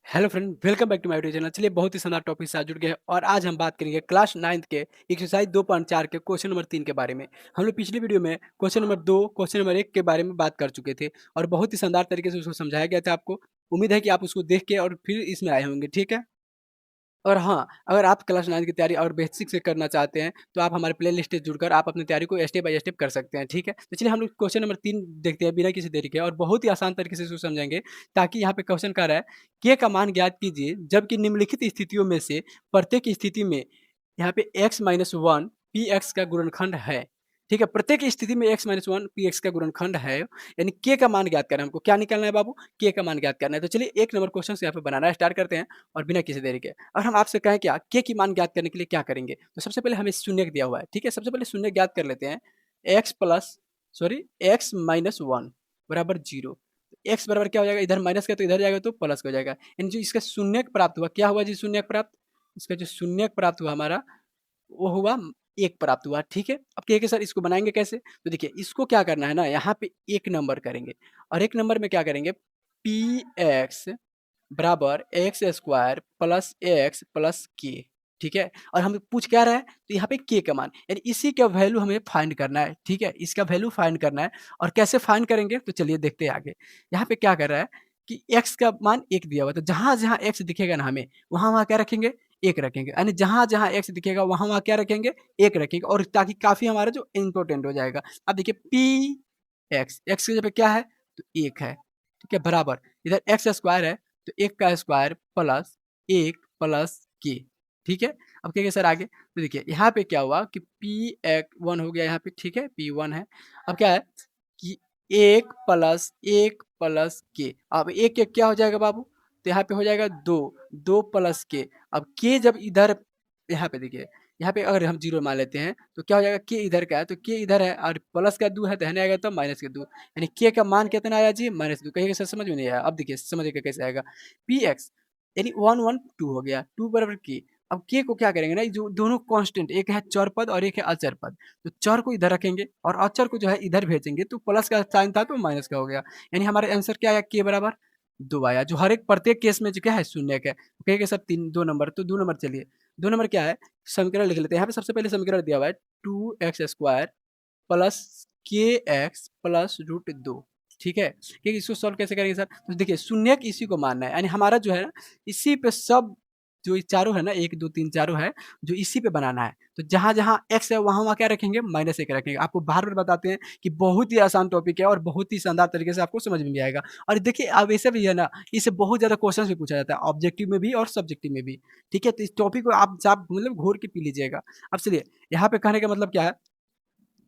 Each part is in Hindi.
Hello friend, welcome back to my YouTube channel. चलिए, बहुत ही शानदार टॉपिक के साथ जुड़ गए हैं और आज हम बात करेंगे क्लास 9th के एक्सरसाइज 2.4 के क्वेश्चन नंबर 3 के बारे में। हम लोग पिछली वीडियो में क्वेश्चन नंबर 2, क्वेश्चन नंबर 1 के बारे में बात कर चुके थे और बहुत ही शानदार तरीके से उसको समझाया गया था आपको। उम्मीद है कि आप उसको देख के और फिर इसमें आए होंगे, ठीक है? और हाँ, अगर आप क्लास 9 की तैयारी और बेसिक से करना चाहते हैं, तो आप हमारे प्लेलिस्ट से जुड़कर आप अपनी तैयारी को स्टेप बाय स्टेप कर सकते हैं, ठीक है? तो चलिए हम लोग क्वेश्चन नंबर 3 देखते हैं बिना किसी देरी के और बहुत ही आसान तरीके से इसको समझेंगे, ताकि यहाँ पे क्वेश्चन कह रहा है, के का मान ज्ञात कीजिए जबकि निम्नलिखित स्थितियों में से प्रत्येक स्थिति में यहाँ पे x माइनस 1 पी एक्स का गुणनखंड है। ठीक है, प्रत्येक स्थिति में x माइनस 1 पी एक्स का गुणनखंड है, यानी के का मान ज्ञात करना है हमको। क्या निकालना है बाबू? के का मान ज्ञात करना है। तो चलिए एक नंबर क्वेश्चन यहाँ पे बनाना स्टार्ट करते हैं और बिना किसी देरी के। और हम आपसे कहें क्या, के की मान ज्ञात करने के लिए क्या करेंगे? तो सबसे पहले हमें शून्य दिया हुआ है, ठीक है? सबसे पहले शून्य ज्ञात कर लेते हैं। एक्स माइनस 1 बराबर 0। एक्स बराबर क्या हो जाएगा? इधर माइनस का तो इधर जाएगा तो प्लस हो जाएगा, यानी जो इसका शून्य प्राप्त हुआ, क्या हुआ जी? शून्य प्राप्त, इसका जो शून्य प्राप्त हुआ हमारा, वो हुआ 1 प्राप्त हुआ, ठीक है? अब कहिए सर इसको बनाएँगे कैसे? तो देखिए इसको क्या करना है ना, यहाँ पे 1 नंबर करेंगे और 1 नंबर में क्या करेंगे, पी एक्स बराबर x square plus x plus के, ठीक है? और हमें पूछ क्या रहा है, तो यहाँ पे के का मान, यानी इसी का वैल्यू हमें फाइंड करना है, ठीक है? इसका वैल्यू फाइंड करना है और कैसे फाइंड करेंगे, तो चलिए देखते हैं आगे। यहाँ पे क्या कर रहा है कि एक्स का मान 1 दिया हुआ है, तो जहाँ-जहाँ एक्स दिखेगा ना हमें, वहाँ-वहाँ क्या रखेंगे? 1 रखेंगे, यानी जहाँ-जहाँ एक्स दिखेगा वहाँ-वहाँ क्या रखेंगे? 1 रखेंगे और ताकि काफ़ी हमारा जो इम्पोर्टेंट हो जाएगा। अब देखिए पी एक्स की जगह क्या है? तो 1 है, ठीक है? बराबर इधर एक्स स्क्वायर है, तो 1 का स्क्वायर प्लस 1 प्लस के, ठीक है? अब कहिए सर आगे, तो देखिए यहाँ पे क्या हुआ कि पी एक 1 हो गया यहाँ पे, ठीक है? पी 1 है। अब क्या है कि 1 प्लस के, अब 1 क्या हो जाएगा बाबू? तो यहाँ पे हो जाएगा 2, 2 प्लस के। अब के जब इधर, यहाँ पे देखिए, यहाँ पे अगर हम 0 मान लेते हैं, तो क्या हो जाएगा? के इधर का है, तो के इधर है और प्लस का 2 है, तो यहाँ आएगा तो माइनस के 2, यानी के का मान कितना आया जी? -2। कहिएगा सर समझ में नहीं आया। अब देखिए समझिएगा कैसे आएगा। पी एक्स यानी 1, 1, 2 हो गया, 2 बराबर के। अब के को क्या करेंगे ना, जो दोनों कांस्टेंट, एक है चर पद और एक है अचर पद, तो चर को इधर रखेंगे और अचर को जो है इधर भेजेंगे, तो प्लस का साइन था तो माइनस का हो गया, यानी हमारा आंसर क्या आया? के बराबर 2 आया, जो हर एक प्रत्येक केस में जो क्या है? शून्य का है। कहेंगे सर 3 2 नंबर, तो 2 नंबर चलिए, 2 नंबर क्या है? समीकरण लिख लेते हैं। यहाँ पे सबसे पहले समीकरण दिया हुआ है 2x स्क्वायर प्लस के एक्स प्लस रूट 2, ठीक है? कि इसको सॉल्व कैसे करेंगे सर? तो देखिए शून्य इसी को मानना है, यानी हमारा जो है ना, इसी पे सब जो ये चारों है ना, 1 2 3 चारों है, जो इसी पे बनाना है। तो जहाँ-जहाँ x है वहाँ-वहाँ क्या रखेंगे? -1 रखेंगे। आपको बार-बार बताते हैं कि बहुत ही आसान टॉपिक है और बहुत ही शानदार तरीके से आपको समझ में भी आएगा। और देखिए अब ऐसे भी है ना, इससे बहुत ज़्यादा क्वेश्चन्स भी पूछा जाता है, ऑब्जेक्टिव में भी और सब्जेक्टिव में भी, ठीक है? तो इस टॉपिक को आप मतलब घोर के पी लीजिएगा। अब चलिए, यहाँ पे कहने का मतलब क्या है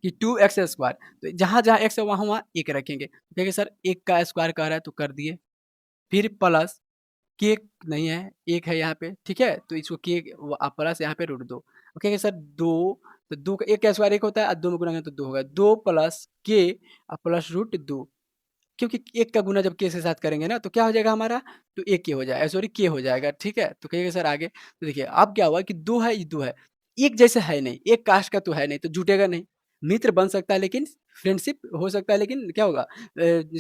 कि 2x स्क्वायर, तो जहाँ-जहाँ x है वहाँ-वहाँ 1 रखेंगे। तो कहेंगे सर 1 का स्क्वायर कह रहा है तो कर दिए, फिर प्लस के नहीं है, 1 है यहाँ पे, ठीक है? तो इसको के प्लस यहाँ पे रूट 2। अब कहेंगे सर 2, तो 2 का 1 का स्क्वायर 1 होता है और 2 में गुणा करेंगे तो 2 होगा। 2 प्लस के प्लस रूट 2, क्योंकि 1 का गुना जब के के साथ करेंगे ना, तो क्या हो जाएगा हमारा? तो 1 के हो जाएगा, सॉरी के हो जाएगा, ठीक है? तो कहिएगा सर आगे, तो देखिए अब क्या हुआ कि 2 है, ये 2 है, एक जैसा है नहीं, एक कास्ट का तो है नहीं, तो जुटेगा नहीं। मित्र बन सकता है लेकिन फ्रेंडशिप हो सकता है, लेकिन क्या होगा?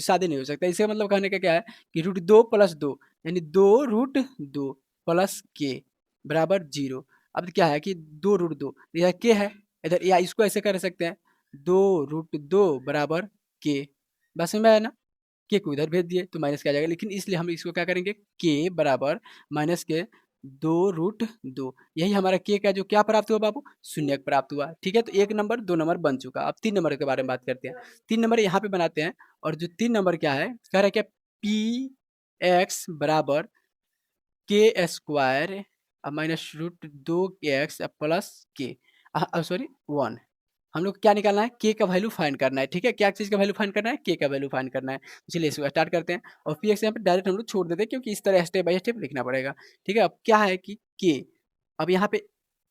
शादी नहीं हो सकता। इसका मतलब कहने का क्या है कि रूट 2 प्लस 2 यानी 2 रूट 2 प्लस के बराबर 0। अब क्या है कि 2 रूट 2, यह के है इधर, या इसको ऐसे कर सकते हैं 2 रूट 2 बराबर के। बात समझ में आया ना? के को इधर भेज दिए तो माइनस के आ जाएगा, लेकिन इसलिए हम इसको क्या करेंगे? के बराबर माइनस के 2 रूट 2, यही हमारा के का जो क्या प्राप्त हुआ बाबू? शून्य प्राप्त हुआ, ठीक है? तो 1 नंबर 2 नंबर बन चुका। अब 3 नंबर के बारे में बात करते हैं। 3 नंबर यहाँ पे बनाते हैं और जो 3 नंबर क्या है, कह रहा है क्या? पी एक्स बराबर k square minus root 2 x plus k, sorry 1। हम लोग को क्या निकालना है? के का वैल्यू फाइंड करना है, ठीक है? क्या चीज़ का वैल्यू फाइंड करना है? के का वैल्यू फाइंड करना है। तो चलिए इसको स्टार्ट करते हैं और पी एक्स यहाँ पे डायरेक्ट हम लोग छोड़ देते हैं, क्योंकि इस तरह स्टेप बाय स्टेप लिखना पड़ेगा, ठीक है? अब क्या है कि के, अब यहाँ पे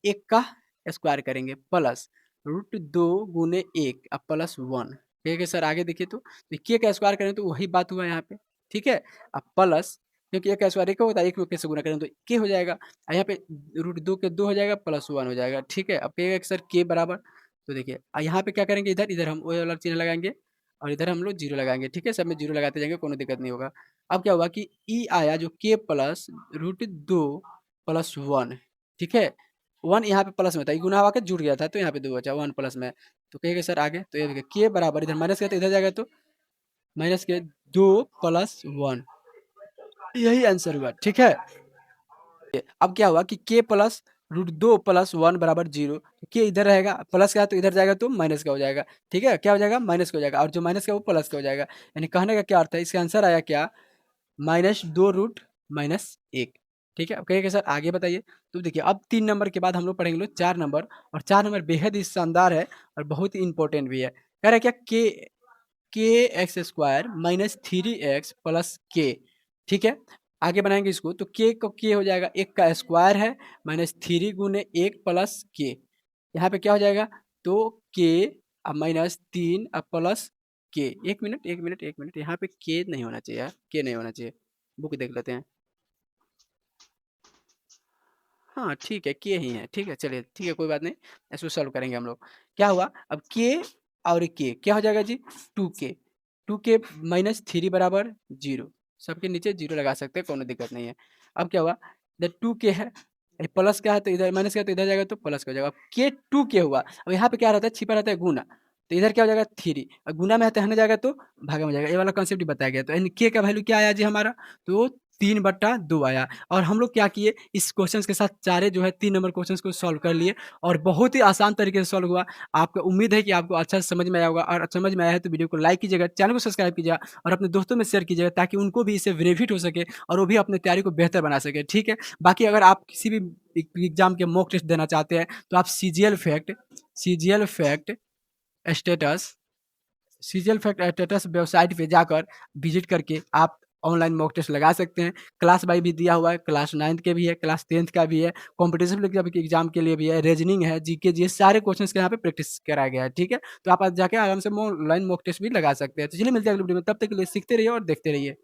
1 का स्क्वायर करेंगे प्लस रूट 2 गुने 1 अब प्लस 1, ठीक है सर? आगे देखिए तो के का स्क्वायर करें तो वही बात हुआ यहाँ पे, ठीक है? अब प्लस, क्योंकि 1 का स्क्वायर 1 होता है, 1 को कैसे गुना करें तो के हो जाएगा, यहाँ पे रूट 2 के 2 हो जाएगा प्लस 1 हो जाएगा, ठीक है? अब कहिएगा कि सर के बराबर, तो देखिए यहाँ पे क्या करेंगे, इधर हम वही वाला चिन्ह लगाएँगे और इधर हम लोग 0 लगाएँगे, ठीक है? सब में 0 लगाते जाएँगे, कोनो दिक्कत नहीं होगा। अब क्या हुआ कि ई आया जो k प्लस रूट 2 प्लस 1, ठीक है? 1 यहाँ पे प्लस में था, ये गुणा होके जुड़ गया था, तो यहाँ पे 2 बचा 1 प्लस में। तो कहिएगा सर आगे, तो ये देखिए k बराबर इधर माइनस किया तो इधर जाएगा तो माइनस के 2 प्लस 1, यही आंसर हुआ, ठीक है? अब क्या हुआ कि k प्लस रूट 2 प्लस 1 बराबर 0, तो k इधर रहेगा, प्लस का है तो इधर जाएगा तो माइनस का हो जाएगा, ठीक है? क्या हो जाएगा? माइनस का हो जाएगा, और जो माइनस का वो प्लस का हो जाएगा। यानी कहने का क्या अर्थ है, इसका आंसर आया क्या? -2 रूट -1, ठीक है? अब कहिएगा सर आगे बताइए। तो देखिए अब 3 नंबर के बाद हम लोग पढ़ेंगे 4 नंबर, और 4 नंबर बेहद ही शानदार है और बहुत ही इम्पोर्टेंट भी है। कह रहा है क्या? kx² minus 3x plus k, ठीक है? आगे बनाएंगे इसको, तो k को k हो जाएगा, 1 का स्क्वायर है माइनस 3 गुने 1 प्लस k। यहाँ पे क्या हो जाएगा? तो k अब माइनस 3 अब प्लस k। एक मिनट, यहाँ पे k नहीं होना चाहिए यार, k नहीं होना चाहिए। बुक देख लेते हैं। हाँ ठीक है, k ही है, ठीक है, चलिए ठीक है, कोई बात नहीं, इसको सॉल्व करेंगे हम लोग। क्या हुआ? अब k और k क्या हो जाएगा जी? 2k, 2k माइनस 3 बराबर 0, सबके नीचे 0 लगा सकते हैं, कोनो दिक्कत नहीं है। अब क्या हुआ? जब 2k है, प्लस का है तो इधर माइनस का है तो इधर जाएगा तो प्लस का हो जाएगा। अब k 2k हुआ, अब यहाँ पे क्या रहता है? छिपा रहता है गुना, तो इधर क्या हो जाएगा? 3, और गुना में है तो हने जाएगा तो भागा में जाएगा। ये वाला कॉन्सेप्ट ही बताया गया। तो यानी k का वैल्यू क्या आया जी हमारा? तो 3/2 आया। और हम लोग क्या किए, इस क्वेश्चंस के साथ सारे जो है 3 नंबर क्वेश्चंस को सॉल्व कर लिए, और बहुत ही आसान तरीके से सॉल्व हुआ। आपको उम्मीद है कि आपको अच्छा से समझ में आया होगा, और समझ में आया है तो वीडियो को लाइक कीजिएगा, चैनल को सब्सक्राइब कीजिएगा, और अपने दोस्तों में शेयर कीजिएगा, ताकि उनको भी इससे बेनिफिट हो सके और वो भी अपनी तैयारी को बेहतर बना सके, ठीक है? बाकी अगर आप किसी भी एग्जाम के मॉक टेस्ट देना चाहते हैं, तो आप CGL fact status status website पे जाकर विजिट करके आप ऑनलाइन मॉक टेस्ट लगा सकते हैं। क्लास वाइज भी दिया हुआ है, क्लास 9th के भी है, क्लास 10th का भी है, कॉम्पिटिशन एग्जाम के लिए भी है, रीजनिंग है, जीके जीएस सारे क्वेश्चंस के यहाँ पे प्रैक्टिस कराया गया है, ठीक है? तो आप जाके आराम से ऑनलाइन मॉक टेस्ट भी लगा सकते हैं। तो चलिए मिलते हैं अगली वीडियो में, तब तक के लिए सीखते रहिए और देखते रहिए।